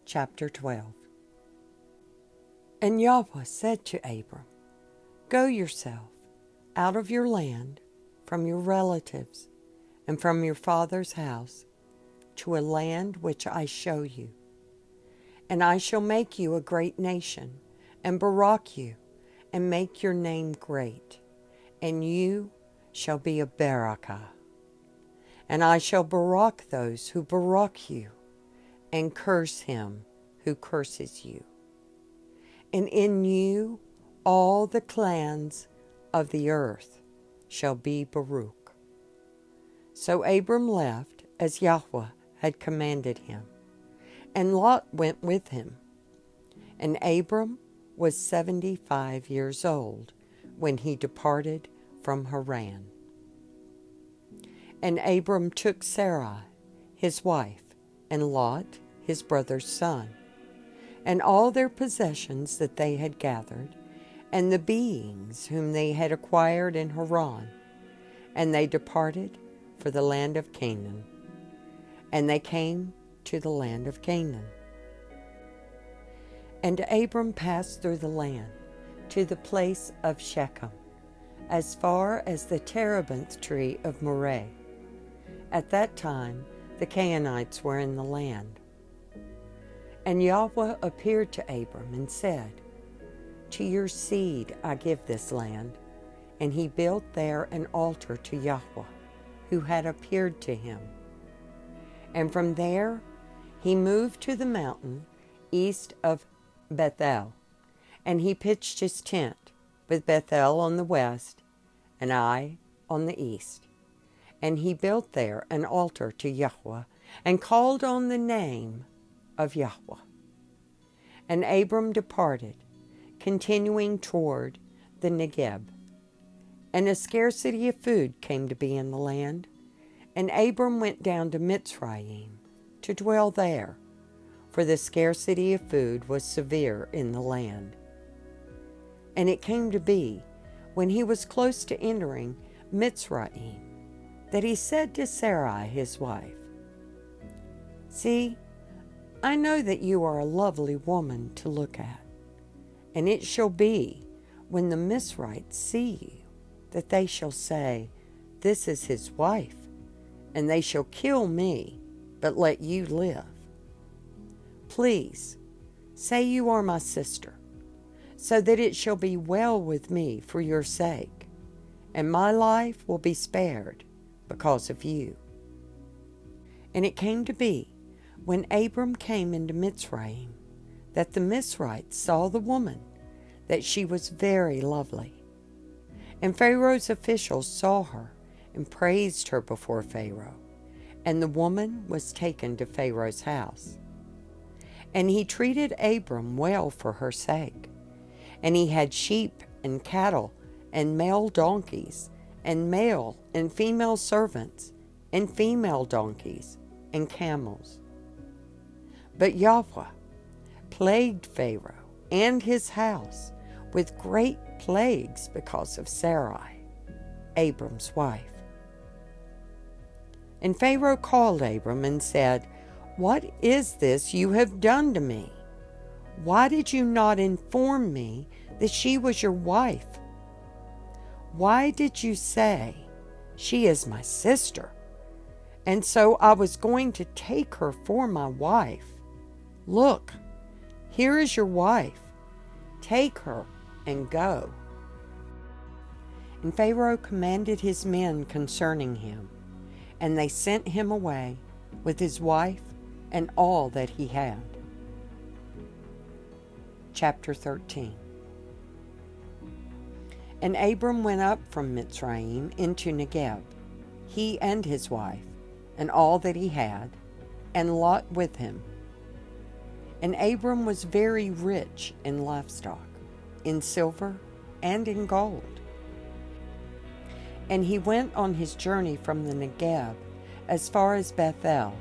Chapter 12. And Yahweh said to Abram, Go yourself out of your land, from your relatives, and from your father's house, to a land which I show you. And I shall make you a great nation, and barak you, and make your name great, and you shall be a Berekah. And I shall barak those who barak you, and curse him who curses you. And in you all the clans of the earth shall be Baruch. So Abram left as Yahweh had commanded him, and Lot went with him. And Abram was 75 years old when he departed from Haran. And Abram took Sarai, his wife, and Lot, his brother's son, and all their possessions that they had gathered, and the beings whom they had acquired in Haran, and they departed for the land of Canaan. And they came to the land of Canaan. And Abram passed through the land to the place of Shechem, as far as the terebinth tree of Moreh. At that time the Canaanites were in the land. And Yahweh appeared to Abram and said, To your seed I give this land. And he built there an altar to Yahweh, who had appeared to him. And from there he moved to the mountain east of Bethel, and he pitched his tent, with Bethel on the west, and Ai on the east. And he built there an altar to Yahweh, and called on the name of Yahweh. And Abram departed, continuing toward the Negeb. And a scarcity of food came to be in the land, and Abram went down to Mitzrayim to dwell there, for the scarcity of food was severe in the land. And it came to be, when he was close to entering Mitzrayim, that he said to Sarai his wife, See, I know that you are a lovely woman to look at, and it shall be, when the Mizrites see you, that they shall say, This is his wife, and they shall kill me, but let you live. Please, say you are my sister, so that it shall be well with me for your sake, and my life will be spared because of you. And it came to be, when Abram came into Mitzrayim, that the Mizrites saw the woman, that she was very lovely. And Pharaoh's officials saw her and praised her before Pharaoh, and the woman was taken to Pharaoh's house. And he treated Abram well for her sake. And he had sheep and cattle and male donkeys and male and female servants and female donkeys and camels. But Yahweh plagued Pharaoh and his house with great plagues because of Sarai, Abram's wife. And Pharaoh called Abram and said, What is this you have done to me? Why did you not inform me that she was your wife? Why did you say, She is my sister? And so I was going to take her for my wife. Look, here is your wife. Take her and go. And Pharaoh commanded his men concerning him, and they sent him away with his wife and all that he had. Chapter 13. And Abram went up from Mitzrayim into Negeb, he and his wife, and all that he had, and Lot with him. And Abram was very rich in livestock, in silver, and in gold. And he went on his journey from the Negeb as far as Bethel,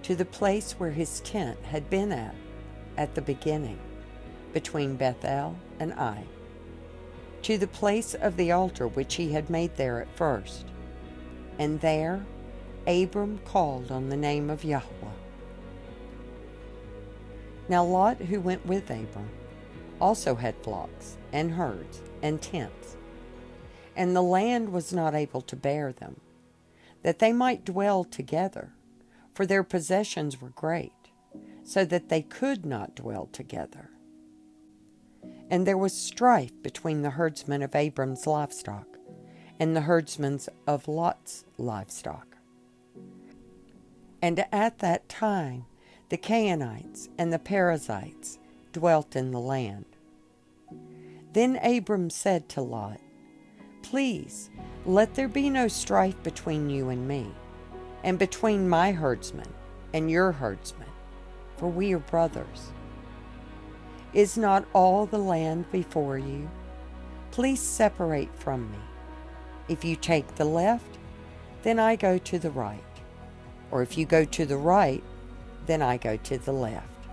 to the place where his tent had been at the beginning, between Bethel and Ai, to the place of the altar which he had made there at first. And there Abram called on the name of Yahweh. Now Lot, who went with Abram, also had flocks and herds and tents, and the land was not able to bear them, that they might dwell together, for their possessions were great, so that they could not dwell together. And there was strife between the herdsmen of Abram's livestock and the herdsmen of Lot's livestock. And at that time the Canaanites and the Perizzites dwelt in the land. Then Abram said to Lot, "Please, let there be no strife between you and me, and between my herdsmen and your herdsmen, for we are brothers. Is not all the land before you? Please separate from me. If you take the left, then I go to the right. Or if you go to the right, then I go to the left."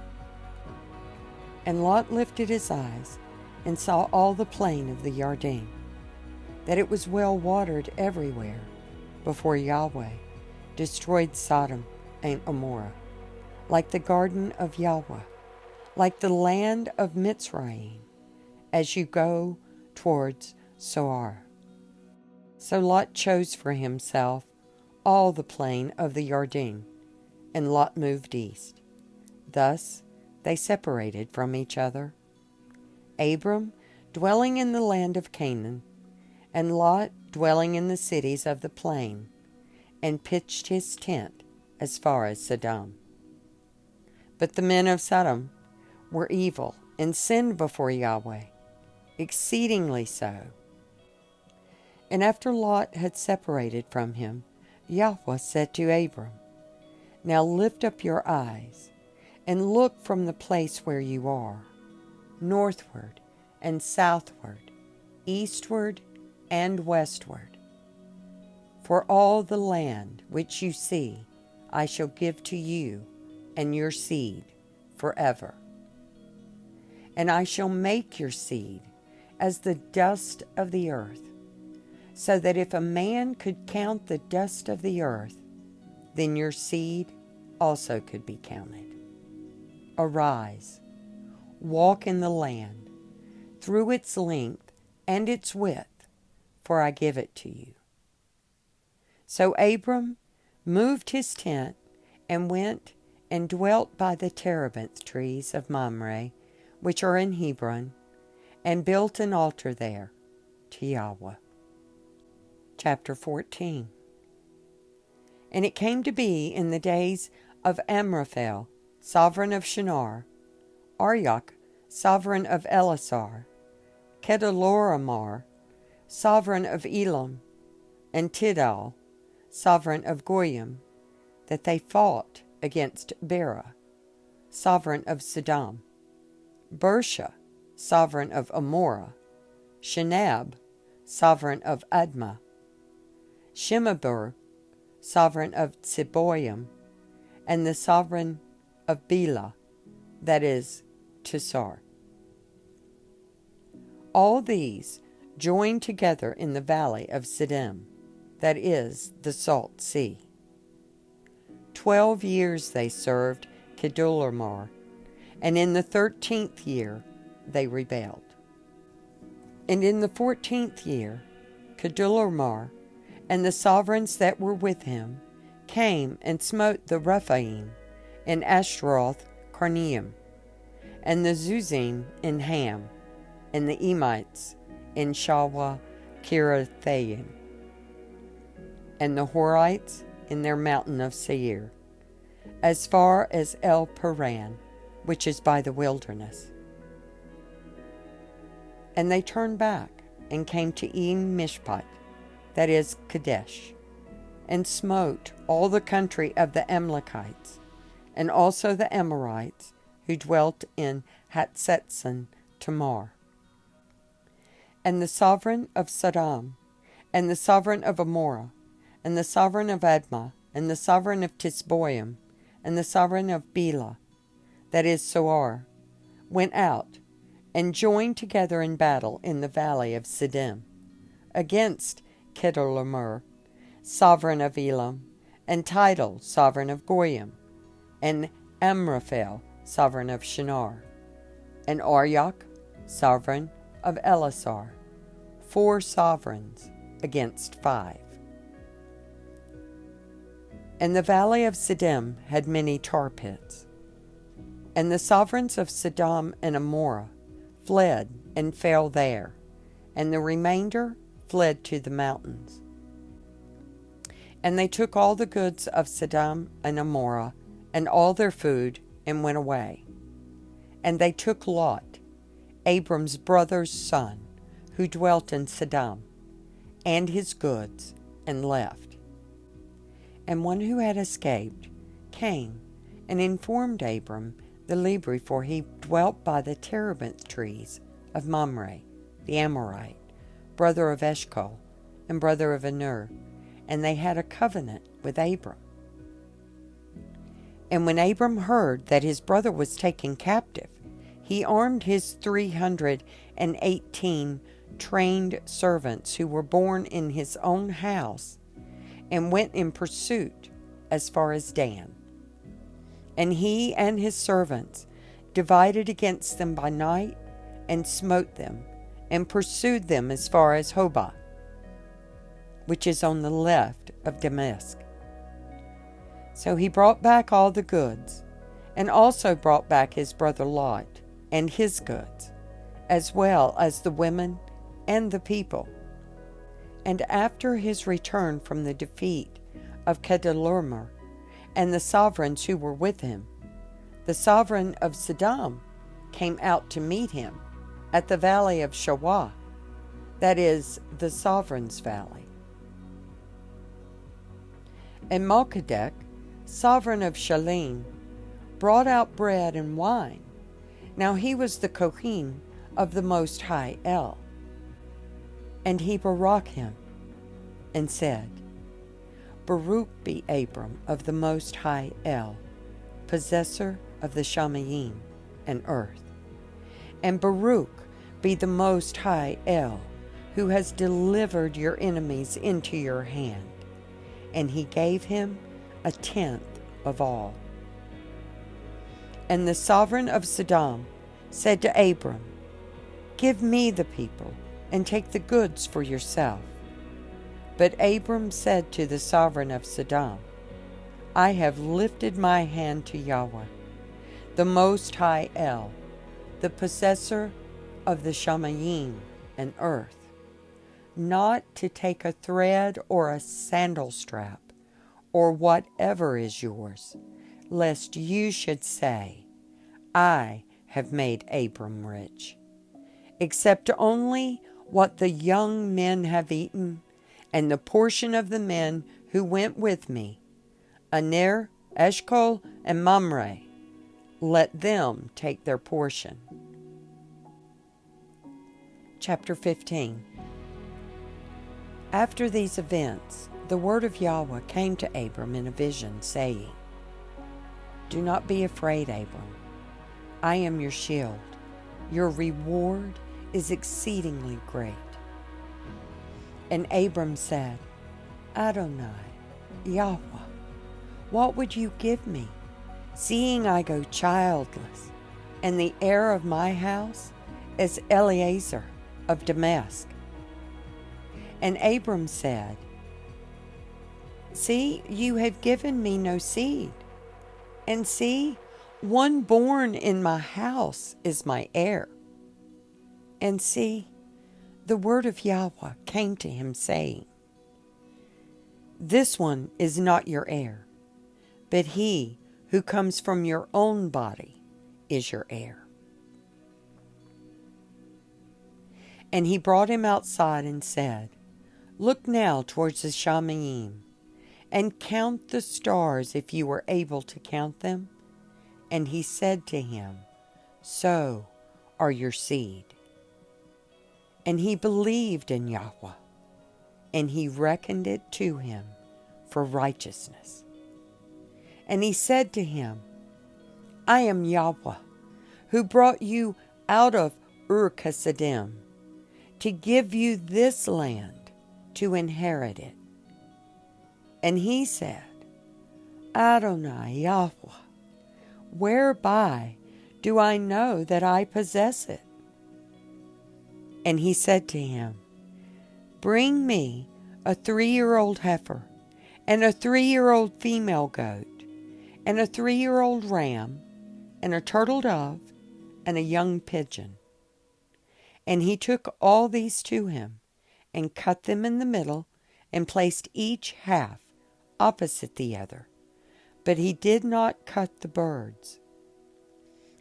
And Lot lifted his eyes and saw all the plain of the Yarden, that it was well watered everywhere, before Yahweh destroyed Sodom and Gomorrah, like the garden of Yahweh, like the land of Mitzrayim, as you go towards Zoar. So Lot chose for himself all the plain of the Yarden, and Lot moved east. Thus they separated from each other, Abram dwelling in the land of Canaan, and Lot dwelling in the cities of the plain, and pitched his tent as far as Sodom. But the men of Sodom were evil and sinned before Yahweh, exceedingly so. And after Lot had separated from him, Yahweh said to Abram, "Now lift up your eyes, and look from the place where you are, northward and southward, eastward and westward. For all the land which you see I shall give to you and your seed forever. And I shall make your seed as the dust of the earth, so that if a man could count the dust of the earth, then your seed also could be counted. Arise, walk in the land, through its length and its width, for I give it to you." So Abram moved his tent and went and dwelt by the terebinth trees of Mamre, which are in Hebron, and built an altar there to Yahweh. Chapter 14. And it came to be in the days of Amraphel, sovereign of Shinar, Arioch, sovereign of Elasar, Kedorlaomer, sovereign of Elam, and Tidal, sovereign of Goyim, that they fought against Bera, sovereign of Sodom, Bereshith, sovereign of Amorah, Shinab, sovereign of Admah, Shemeber, sovereign of Tzeboim, and the sovereign of Bela, that is, Tisar. All these joined together in the valley of Siddim, that is, the Salt Sea. 12 years they served Kedorlaomer, and in the 13th year they rebelled. And in the 14th year Kedorlaomer and the sovereigns that were with him came and smote the Rephaim in Ashtaroth Karnaim, and the Zuzim in Ham, and the Emites in Shawah Kirathaim, and the Horites in their mountain of Seir, as far as El Paran, which is by the wilderness. And they turned back and came to En Mishpat, that is Kadesh, and smote all the country of the Amalekites, and also the Amorites who dwelt in Hatzetzon Tamar. And the sovereign of Sodom, and the sovereign of Amorah, and the sovereign of Admah, and the sovereign of Tisboim, and the sovereign of Bela, that is Zoar, went out and joined together in battle in the valley of Siddim, against Kedorlaomer, sovereign of Elam, and Tidal, sovereign of Goyim, and Amraphel, sovereign of Shinar, and Arioch, sovereign of Elasar, 4 sovereigns against 5. And the valley of Siddim had many tar pits. And the sovereigns of Sodom and Amorah fled and fell there, and the remainder fled to the mountains. And they took all the goods of Sodom and Amorah, and all their food, and went away. And they took Lot, Abram's brother's son, who dwelt in Sodom, and his goods, and left. And one who had escaped came and informed Abram the Libri, for he dwelt by the terebinth trees of Mamre, the Amorite, brother of Eshcol, and brother of Anur, and they had a covenant with Abram. And when Abram heard that his brother was taken captive, he armed his 318 trained servants who were born in his own house, and went in pursuit as far as Dan. And he and his servants divided against them by night, and smote them, and pursued them as far as Hobah, which is on the left of Damascus. So he brought back all the goods, and also brought back his brother Lot and his goods, as well as the women and the people. And after his return from the defeat of Kedorlaomer, and the sovereigns who were with him, the sovereign of Sodom came out to meet him at the valley of Shawah, that is, the sovereign's valley. And Melchizedek, sovereign of Shalem, brought out bread and wine. Now he was the Kohen of the Most High El. And he barak him, and said, Baruch be Abram of the Most High El, possessor of the Shamayim and earth. And Baruch be the Most High El, who has delivered your enemies into your hand. And he gave him 1/10 of all. And the sovereign of Sodom said to Abram, Give me the people, and take the goods for yourself. But Abram said to the sovereign of Sodom, I have lifted my hand to Yahweh, the Most High El, the possessor of the Shamayim and earth, not to take a thread or a sandal strap, or whatever is yours, lest you should say, I have made Abram rich, except only what the young men have eaten, and the portion of the men who went with me, Aner, Eshcol, and Mamre, let them take their portion. Chapter 15. After these events, the word of Yahweh came to Abram in a vision, saying, Do not be afraid, Abram. I am your shield. Your reward is exceedingly great. And Abram said, Adonai, Yahweh, what would you give me, seeing I go childless, and the heir of my house is Eliezer of Damascus? And Abram said, See, you have given me no seed, and see, one born in my house is my heir. And see, the word of Yahweh came to him, saying, This one is not your heir, but he who comes from your own body is your heir. And he brought him outside and said, Look now towards the Shamayim, and count the stars if you are able to count them. And he said to him, So are your seed. And he believed in Yahweh, and he reckoned it to him for righteousness. And he said to him, I am Yahweh, who brought you out of Ur-Kasdim, to give you this land to inherit it. And he said, Adonai Yahweh, whereby do I know that I possess it? And he said to him, Bring me a 3-year-old heifer, and a 3-year-old female goat, and a 3-year-old ram, and a turtle dove, and a young pigeon. And he took all these to him, and cut them in the middle, and placed each half opposite the other. But he did not cut the birds.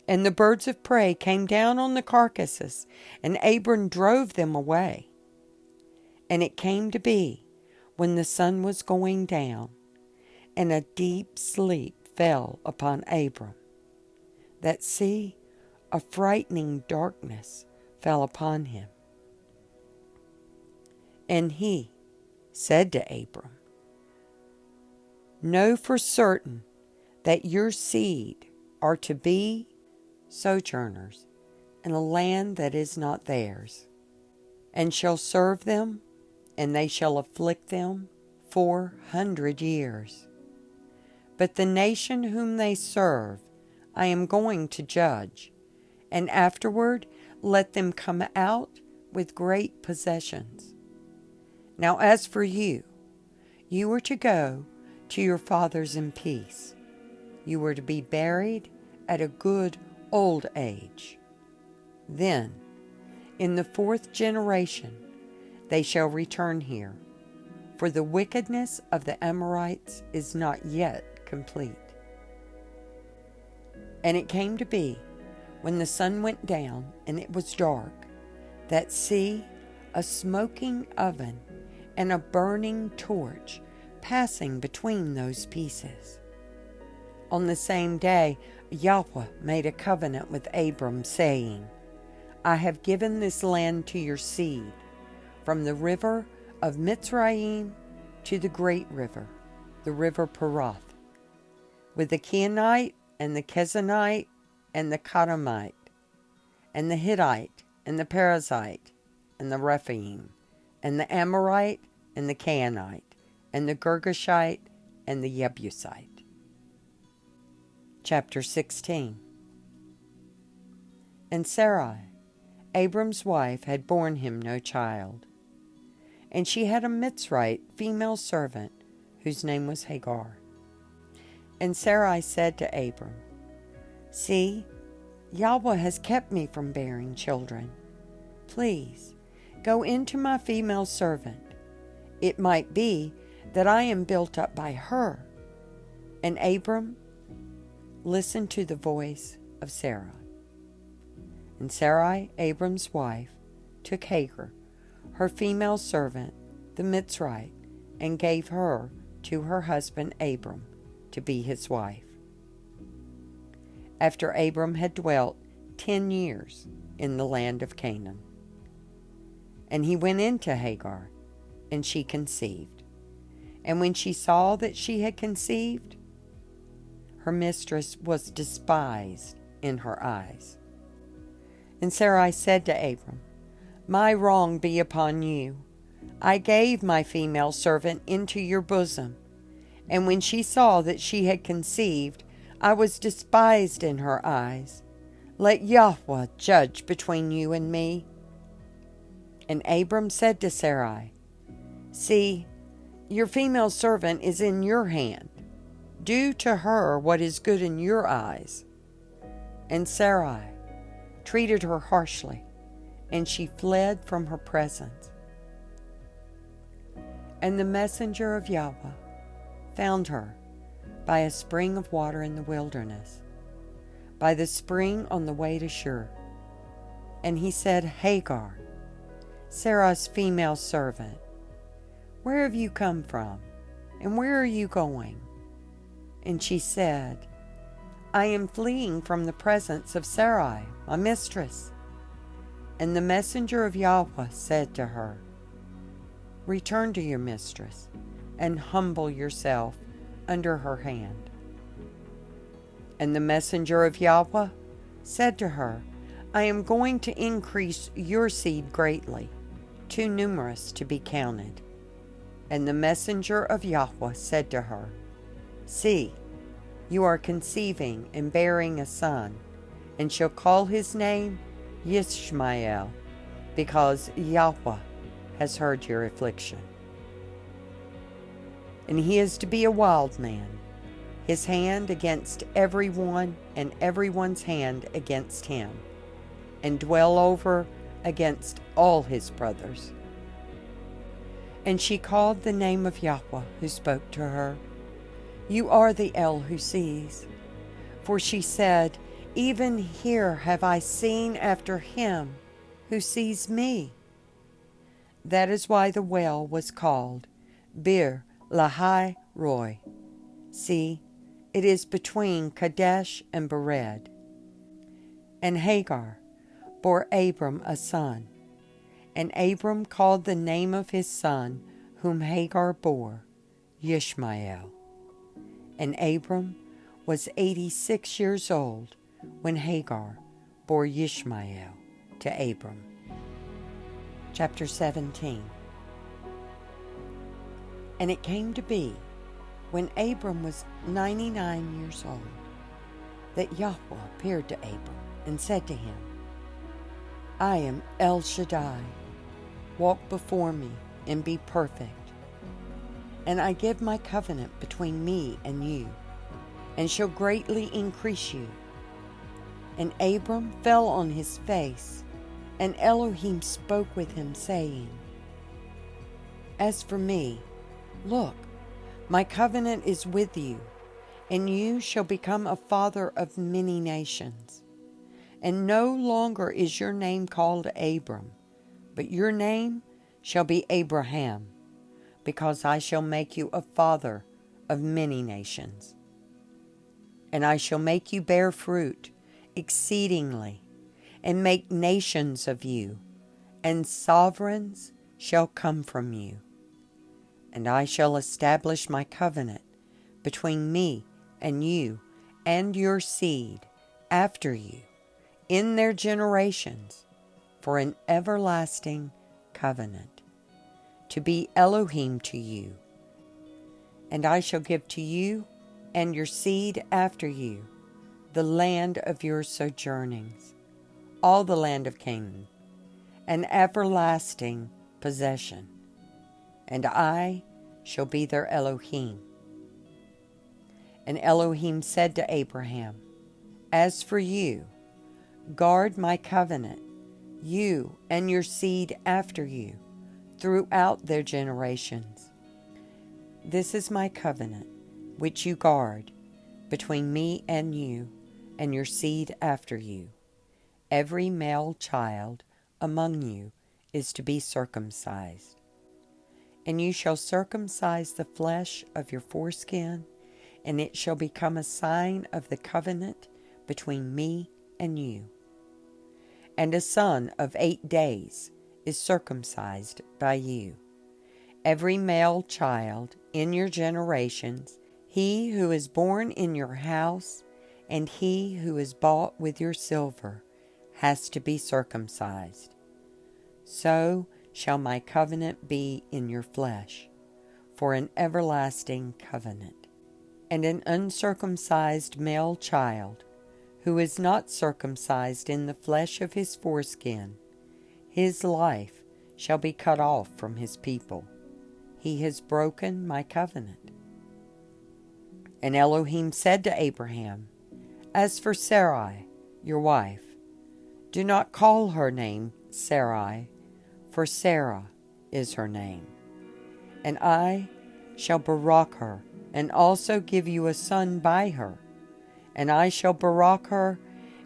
And the birds of prey came down on the carcasses, and Abram drove them away. And it came to be, when the sun was going down, and a deep sleep fell upon Abram, that see, a frightening darkness fell upon him. And he said to Abram, Know for certain that your seed are to be sojourners in a land that is not theirs, and shall serve them, and they shall afflict them 400 years. But the nation whom they serve I am going to judge, and afterward let them come out with great possessions. Now as for you, you are to go to your fathers in peace. You are to be buried at a good old age. Then, in the 4th generation, they shall return here, for the wickedness of the Amorites is not yet complete. And it came to be, when the sun went down and it was dark, that see, a smoking oven and a burning torch passing between those pieces. On the same day, Yahweh made a covenant with Abram, saying, I have given this land to your seed, from the river of Mitzrayim to the great river, the river Perath, with the Kenite and the Kezanite and the Kadmonite, and the Hittite and the Perizzite, and the Rephaim, and the Amorite and the Canaanite, and the Girgashite and the Jebusite. Chapter 16. And Sarai, Abram's wife, had borne him no child. And she had a Mitzrite female servant, whose name was Hagar. And Sarai said to Abram, See, Yahweh has kept me from bearing children. Please, go into my female servant. It might be that I am built up by her. And Abram listened to the voice of Sarai. And Sarai, Abram's wife, took Hagar, her female servant, the Mitzrite, and gave her to her husband Abram to be his wife. After Abram had dwelt 10 years in the land of Canaan. And he went into Hagar, and she conceived. And when she saw that she had conceived, her mistress was despised in her eyes. And Sarai said to Abram, My wrong be upon you. I gave my female servant into your bosom, and when she saw that she had conceived, I was despised in her eyes. Let Yahweh judge between you and me. And Abram said to Sarai, See, your female servant is in your hand. Do to her what is good in your eyes. And Sarai treated her harshly, and she fled from her presence. And the messenger of Yahweh found her by a spring of water in the wilderness, by the spring on the way to Shur. And he said, Hagar, Sarah's female servant, where have you come from, and where are you going? And she said, I am fleeing from the presence of Sarai, my mistress. And the messenger of Yahweh said to her, Return to your mistress, and humble yourself under her hand. And the messenger of Yahweh said to her, I am going to increase your seed greatly, too numerous to be counted. And the messenger of Yahweh said to her, See, you are conceiving and bearing a son, and shall call his name Yishmael, because Yahweh has heard your affliction. And he is to be a wild man, his hand against everyone, and everyone's hand against him, and dwell over against all his brothers. And she called the name of Yahweh, who spoke to her, You are the El who sees. For she said, Even here have I seen after him who sees me. That is why the well was called Bir Lahai Roi. See, it is between Kadesh and Bered. And Hagar bore Abram a son, and Abram called the name of his son, whom Hagar bore, Yishmael. And Abram was 86 years old when Hagar bore Yishmael to Abram. Chapter 17. And it came to be, when Abram was 99 years old, that Yahweh appeared to Abram and said to him, I am El Shaddai. Walk before me and be perfect. And I give my covenant between me and you, and shall greatly increase you. And Abram fell on his face, and Elohim spoke with him, saying, As for me, look, my covenant is with you, and you shall become a father of many nations. And no longer is your name called Abram, but your name shall be Abraham, because I shall make you a father of many nations. And I shall make you bear fruit exceedingly, and make nations of you, and sovereigns shall come from you. And I shall establish my covenant between me and you and your seed after you in their generations for an everlasting covenant, to be Elohim to you. And I shall give to you and your seed after you the land of your sojournings, all the land of Canaan, an everlasting possession. And I shall be their Elohim. And Elohim said to Abraham, As for you, guard my covenant, you and your seed after you, throughout their generations. This is my covenant, which you guard, between me and you, and your seed after you. Every male child among you is to be circumcised. And you shall circumcise the flesh of your foreskin, and it shall become a sign of the covenant between me and you. And a son of 8 days is circumcised by you. Every male child in your generations, he who is born in your house, and he who is bought with your silver, has to be circumcised. So shall my covenant be in your flesh, for an everlasting covenant. And an uncircumcised male child, who is not circumcised in the flesh of his foreskin, his life shall be cut off from his people. He has broken my covenant. And Elohim said to Abraham, As for Sarai, your wife, do not call her name Sarai, for Sarah is her name. And I shall barak her, and also give you a son by her. And I shall barak her,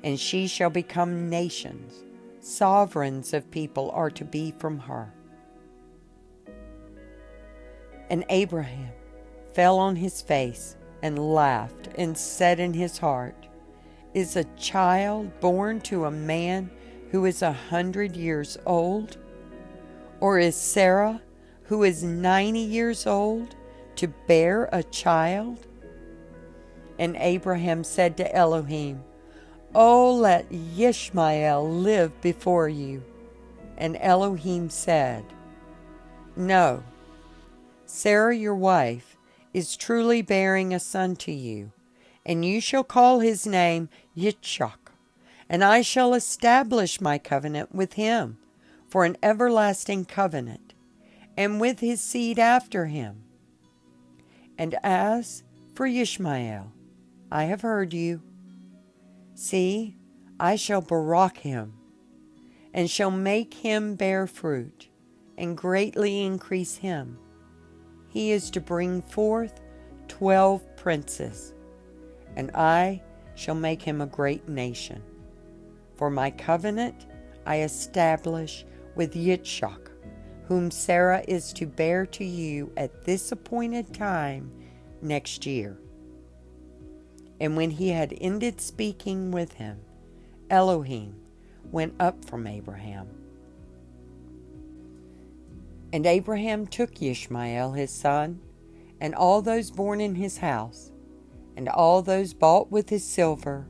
and she shall become nations. Sovereigns of people are to be from her. And Abraham fell on his face and laughed, and said in his heart, Is a child born to a man who is 100 years old? Or is Sarah, who is 90 years old, to bear a child? And Abraham said to Elohim, Oh, let Yishmael live before you. And Elohim said, No, Sarah your wife is truly bearing a son to you, and you shall call his name Yitzchak, And I shall establish my covenant with him for an everlasting covenant, and with his seed after him. And as for Ishmael, I have heard you. See, I shall barak him, and shall make him bear fruit, and greatly increase him. He is to bring forth 12 princes, and I shall make him a great nation. For my covenant I establish with Yitzchak, whom Sarah is to bear to you at this appointed time next year. And when he had ended speaking with him, Elohim went up from Abraham. And Abraham took Ishmael his son, and all those born in his house, and all those bought with his silver,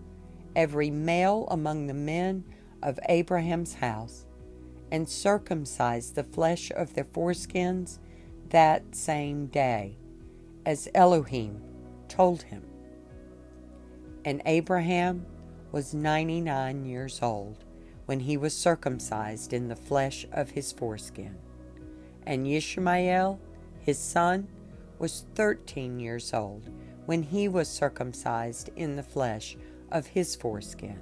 every male among the men of Abraham's house, and circumcised the flesh of their foreskins that same day, as Elohim told him. And Abraham was 99 years old when he was circumcised in the flesh of his foreskin. And Ishmael, his son, was 13 years old when he was circumcised in the flesh of his foreskin.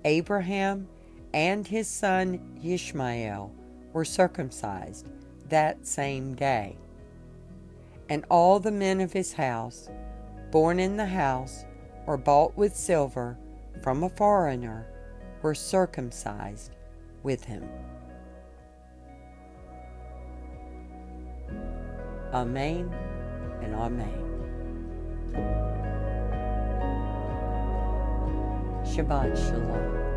Abraham and his son Ishmael were circumcised that same day. And all the men of his house, born in the house or bought with silver from a foreigner, were circumcised with him. Amen and Amen. Shabbat Shalom.